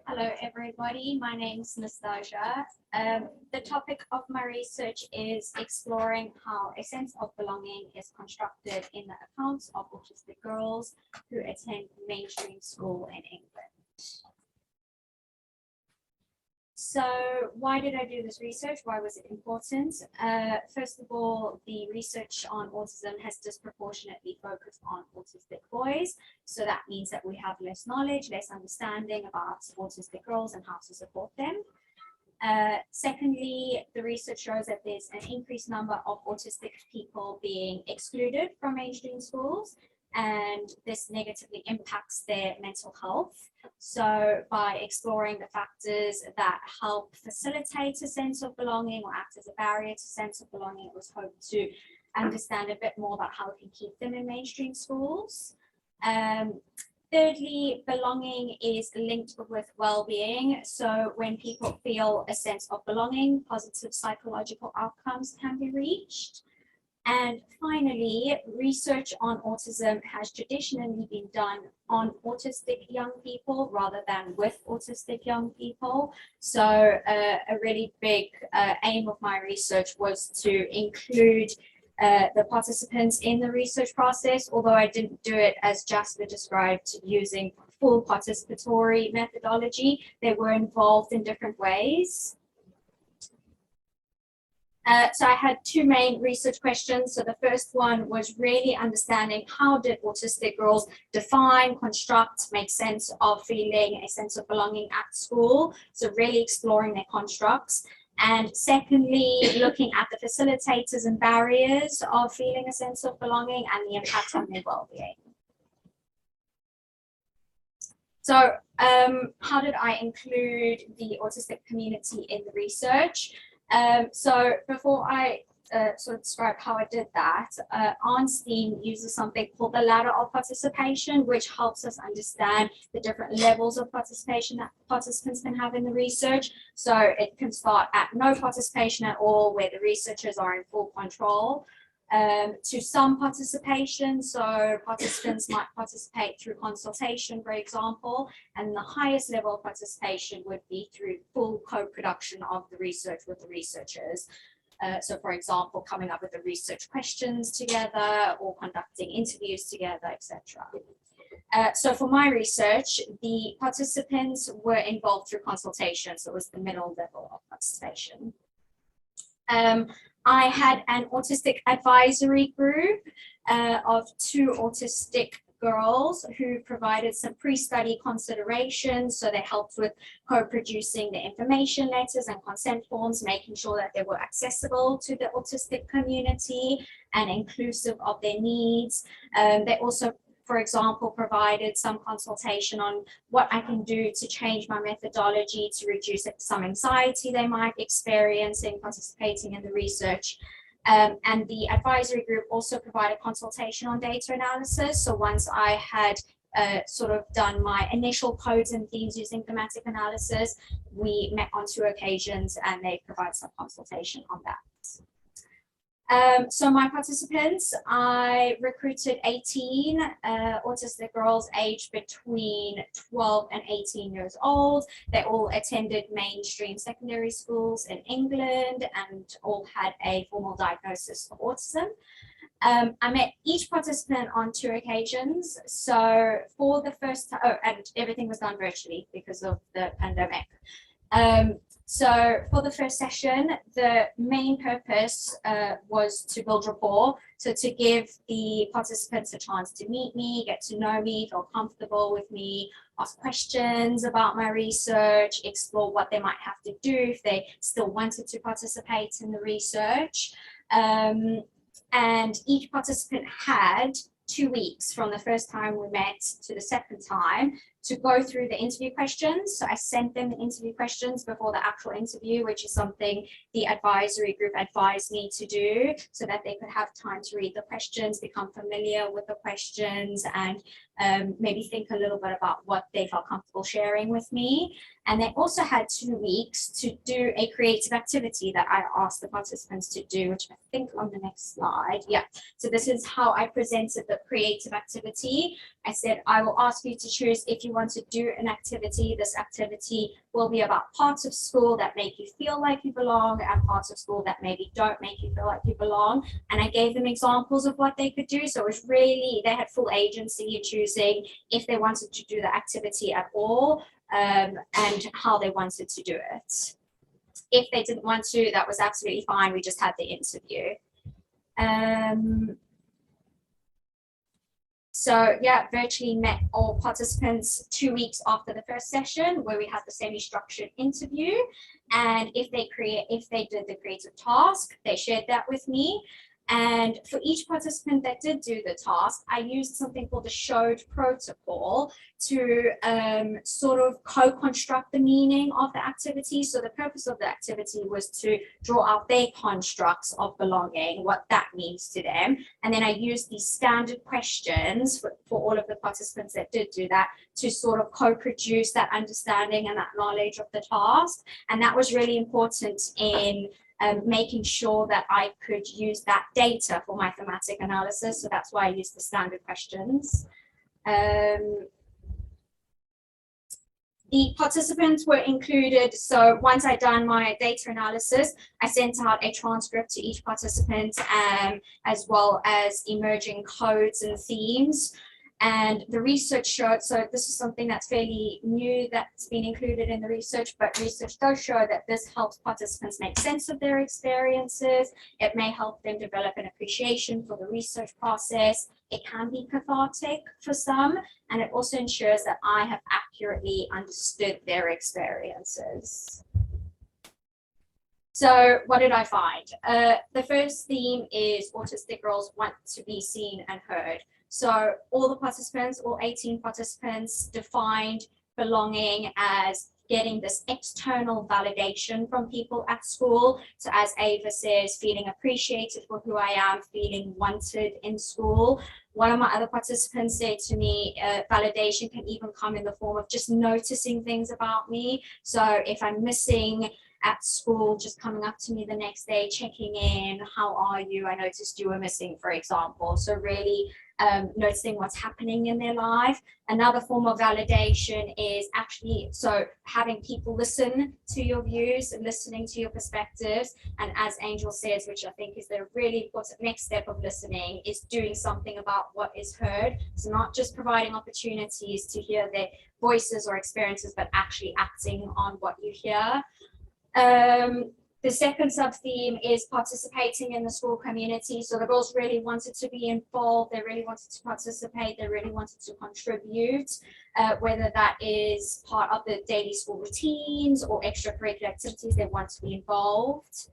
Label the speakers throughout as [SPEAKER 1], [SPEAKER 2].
[SPEAKER 1] Hello everybody, my name is Nastassja. The topic of my research is exploring how a sense of belonging is constructed in the accounts of autistic girls who attend mainstream school in England. So why did I do this research? Why was it important? First of all, the research on autism has disproportionately focused on autistic boys. So that means that we have less knowledge, less understanding about autistic girls and how to support them. Secondly, the research shows that there's an increased number of autistic people being excluded from mainstream schools, and this negatively impacts their mental health. So by exploring the factors that help facilitate a sense of belonging or act as a barrier to sense of belonging, it was hoped to understand a bit more about how we can keep them in mainstream schools. Thirdly, belonging is linked with well-being. So when people feel a sense of belonging, positive psychological outcomes can be reached. And finally, research on autism has traditionally been done on autistic young people rather than with autistic young people. So a really big aim of my research was to include the participants in the research process, although I didn't do it as Jasper described using full participatory methodology. They were involved in different ways. So I had two main research questions. So the first one was really understanding how did autistic girls define, construct, make sense of feeling a sense of belonging at school. So really exploring their constructs. And secondly, looking at the facilitators and barriers of feeling a sense of belonging and the impact on their well-being. So how did I include the autistic community in the research? So before I sort of describe how I did that, Arnstein uses something called the ladder of participation, which helps us understand the different levels of participation that participants can have in the research. So it can start at no participation at all, where the researchers are in full control, to some participation. So participants might participate through consultation, for example, and the highest level of participation would be through full co-production of the research with the researchers. So for example, coming up with the research questions together or conducting interviews together, etc. So for my research, the participants were involved through consultation, so it was the middle level of participation. I had an autistic advisory group of 2 autistic girls who provided some pre-study considerations. So they helped with co-producing the information letters and consent forms, making sure that they were accessible to the autistic community and inclusive of their needs. They also, for example, provided some consultation on what I can do to change my methodology to reduce some anxiety they might experience in participating in the research. And the advisory group also provided consultation on data analysis. So once I had sort of done my initial codes and themes using thematic analysis, we met on 2 occasions and they provide some consultation on that. So my participants, I recruited 18 autistic girls aged between 12 and 18 years old. They all attended mainstream secondary schools in England and all had a formal diagnosis of autism. I met each participant on 2 occasions. So for the first time, and everything was done virtually because of the pandemic. So for the first session, the main purpose was to build rapport. So to give the participants a chance to meet me, get to know me, feel comfortable with me, ask questions about my research, explore what they might have to do if they still wanted to participate in the research. And each participant had 2 weeks from the first time we met to the second time to go through the interview questions. So I sent them the interview questions before the actual interview, which is something the advisory group advised me to do so that they could have time to read the questions, become familiar with the questions, and maybe think a little bit about what they felt comfortable sharing with me. And they also had 2 weeks to do a creative activity that I asked the participants to do, which I think on the next slide. Yeah, so this is how I presented the creative activity. I said, I will ask you to choose if you want to do an activity, this activity will be about parts of school that make you feel like you belong and parts of school that maybe don't make you feel like you belong. And I gave them examples of what they could do. So it was really, they had full agency in choosing if they wanted to do the activity at all, and how they wanted to do it. If they didn't want to, that was absolutely fine. We just had the interview. So yeah, virtually met all participants 2 weeks after the first session, where we had the semi-structured interview. And if they did the creative task, they shared that with me. And for each participant that did do the task, I used something called the showed protocol to sort of co-construct the meaning of the activity. So the purpose of the activity was to draw out their constructs of belonging, what that means to them. And then I used these standard questions for all of the participants that did do that to sort of co-produce that understanding and that knowledge of the task. And that was really important in making sure that I could use that data for my thematic analysis. So that's why I used the standard questions. The participants were included. So once I'd done my data analysis, I sent out a transcript to each participant, as well as emerging codes and themes. And the research showed, so this is something that's fairly new that's been included in the research, but research does show that this helps participants make sense of their experiences. It may help them develop an appreciation for the research process. It can be cathartic for some, and it also ensures that I have accurately understood their experiences. So what did I find? The first theme is autistic girls want to be seen and heard. So all the participants, all 18 participants, defined belonging as getting this external validation from people at school. So as Ava says, feeling appreciated for who I am, feeling wanted in school. One of my other participants said to me, validation can even come in the form of just noticing things about me. So if I'm missing at school, just coming up to me the next day, checking in, how are you? I noticed you were missing, for example. So really noticing what's happening in their life. Another form of validation is actually, so having people listen to your views and listening to your perspectives. And as Angel says, which I think is the really important next step of listening, is doing something about what is heard. So not just providing opportunities to hear their voices or experiences, but actually acting on what you hear. The second sub-theme is participating in the school community. So the girls really wanted to be involved, they really wanted to participate, they really wanted to contribute, whether that is part of the daily school routines or extracurricular activities, they want to be involved.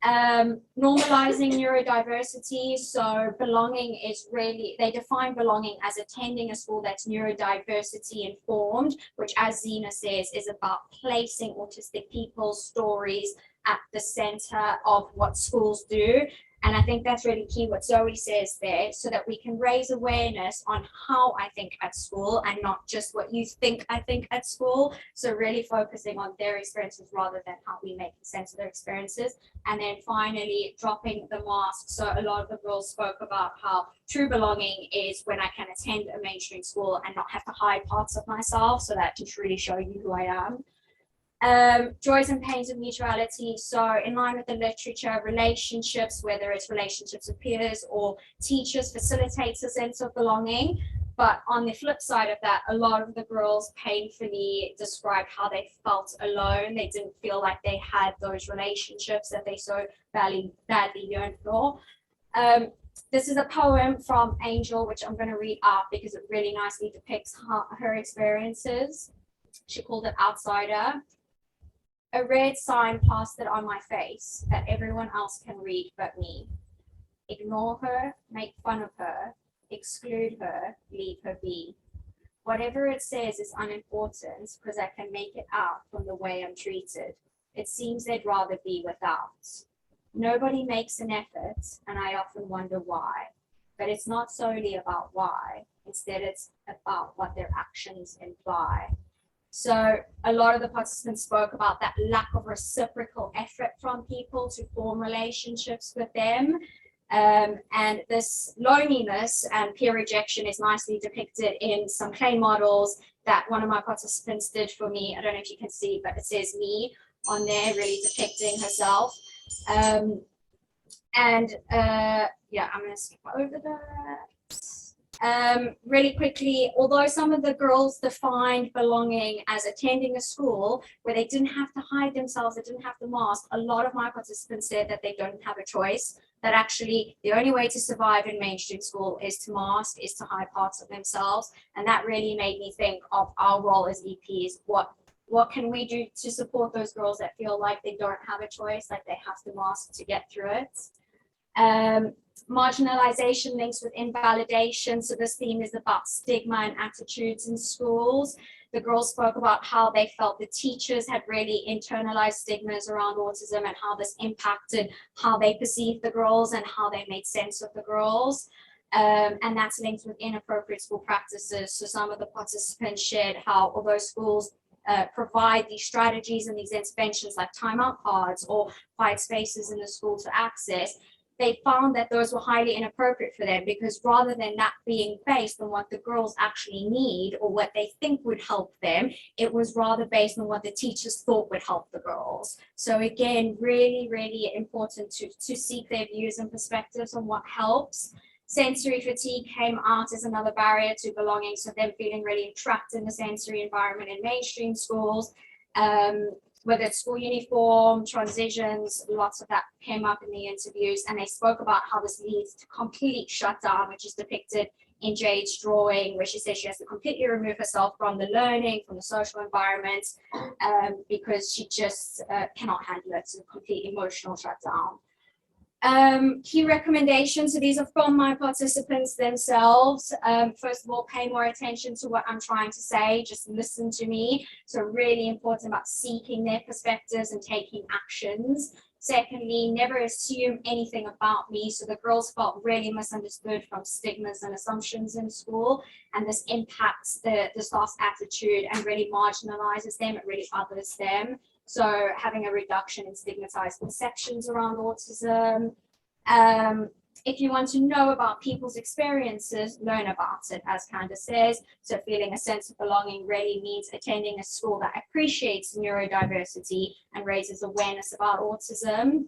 [SPEAKER 1] Normalizing neurodiversity. So belonging is really, they define belonging as attending a school that's neurodiversity informed, which, as Zena says, is about placing autistic people's stories at the center of what schools do. And I think that's really key what Zoe says there, so that we can raise awareness on how I think at school and not just what you think I think at school. So really focusing on their experiences rather than how we make sense of their experiences. And then finally, dropping the mask. So a lot of the girls spoke about how true belonging is when I can attend a mainstream school and not have to hide parts of myself, so that to truly show you who I am. Joys and pains of mutuality. So in line with the literature, relationships, whether it's relationships with peers or teachers, facilitates a sense of belonging. But on the flip side of that, a lot of the girls painfully described how they felt alone. They didn't feel like they had those relationships that they so badly yearned for. This is a poem from Angel, which I'm going to read out because it really nicely depicts her experiences. She called it Outsider. A red sign plastered on my face that everyone else can read but me. Ignore her, make fun of her, exclude her, leave her be. Whatever it says is unimportant because I can make it out from the way I'm treated. It seems they'd rather be without. Nobody makes an effort, and I often wonder why. But it's not solely about why. Instead, it's about what their actions imply. So a lot of the participants spoke about that lack of reciprocal effort from people to form relationships with them. And this loneliness and peer rejection is nicely depicted in some clay models that one of my participants did for me. I don't know if you can see, but it says me on there, really depicting herself. Yeah, I'm going to skip over that. Really quickly, although some of the girls defined belonging as attending a school where they didn't have to hide themselves, they didn't have to mask, a lot of my participants said that they don't have a choice, that actually the only way to survive in mainstream school is to mask, is to hide parts of themselves. And that really made me think of our role as EPs. What can we do to support those girls that feel like they don't have a choice, like they have to mask to get through it? Marginalization links with invalidation. So this theme is about stigma and attitudes in schools. The girls spoke about how they felt the teachers had really internalized stigmas around autism and how this impacted how they perceived the girls and how they made sense of the girls. And that's linked with inappropriate school practices. So some of the participants shared how although schools provide these strategies and these interventions like timeout cards or quiet spaces in the school to access, they found that those were highly inappropriate for them, because rather than that being based on what the girls actually need or what they think would help them, it was rather based on what the teachers thought would help the girls. So again, really, really important to seek their views and perspectives on what helps. Sensory fatigue came out as another barrier to belonging, so them feeling really trapped in the sensory environment in mainstream schools. Whether it's school uniform, transitions, lots of that came up in the interviews, and they spoke about how this leads to complete shutdown, which is depicted in Jade's drawing, where she says she has to completely remove herself from the learning, from the social environment, because she just cannot handle it. It's a complete emotional shutdown. Key recommendations, so these are from my participants themselves. First of all, pay more attention to what I'm trying to say, just listen to me. So really important about seeking their perspectives and taking actions. Secondly, never assume anything about me. So the girls felt really misunderstood from stigmas and assumptions in school, and this impacts the staff's attitude and really marginalizes them, it really others them. So having a reduction in stigmatized conceptions around autism. If you want to know about people's experiences, learn about it, as Candace says. So feeling a sense of belonging really means attending a school that appreciates neurodiversity and raises awareness about autism.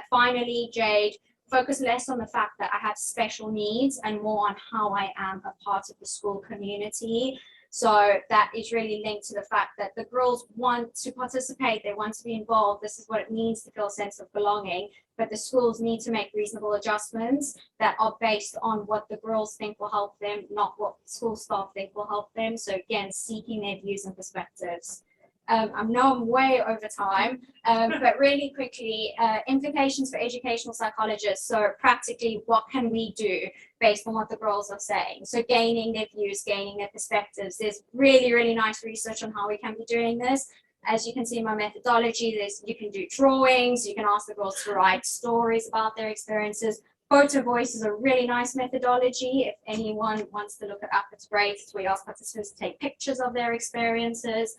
[SPEAKER 1] Finally, Jade, focus less on the fact that I have special needs and more on how I am a part of the school community. So that is really linked to the fact that the girls want to participate, they want to be involved. This is what it means to feel a sense of belonging, but the schools need to make reasonable adjustments that are based on what the girls think will help them, not what school staff think will help them. So again, seeking their views and perspectives. I know I'm way over time, but really quickly, implications for educational psychologists. So practically, what can we do based on what the girls are saying? So gaining their views, gaining their perspectives. There's really, really nice research on how we can be doing this. As you can see in my methodology, you can do drawings, you can ask the girls to write stories about their experiences. Photo voice is a really nice methodology. If anyone wants to look it up, it's great. It's where we ask participants to take pictures of their experiences.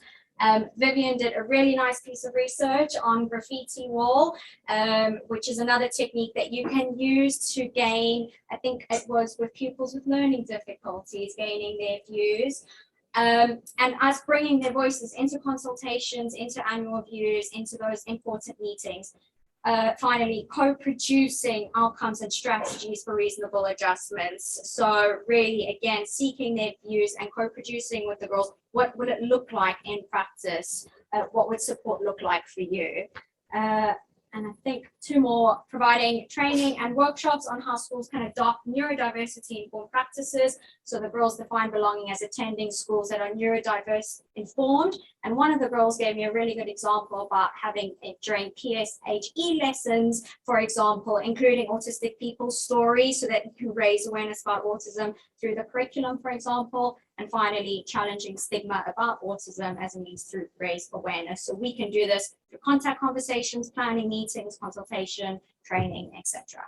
[SPEAKER 1] Vivian did a really nice piece of research on graffiti wall, which is another technique that you can use to gain, I think it was with pupils with learning difficulties, gaining their views. And us bringing their voices into consultations, into annual reviews, into those important meetings. Finally, co-producing outcomes and strategies for reasonable adjustments. So really, again, seeking their views and co-producing with the girls. What would it look like in practice? What would support look like for you? And I think two more, providing training and workshops on how schools can adopt neurodiversity informed practices. So the girls define belonging as attending schools that are neurodiverse informed. And one of the girls gave me a really good example about having it during PSHE lessons, for example, including autistic people's stories so that you can raise awareness about autism through the curriculum, for example. And finally, challenging stigma about autism as a means to raise awareness. So we can do this through contact conversations, planning meetings, consultation, training, etc.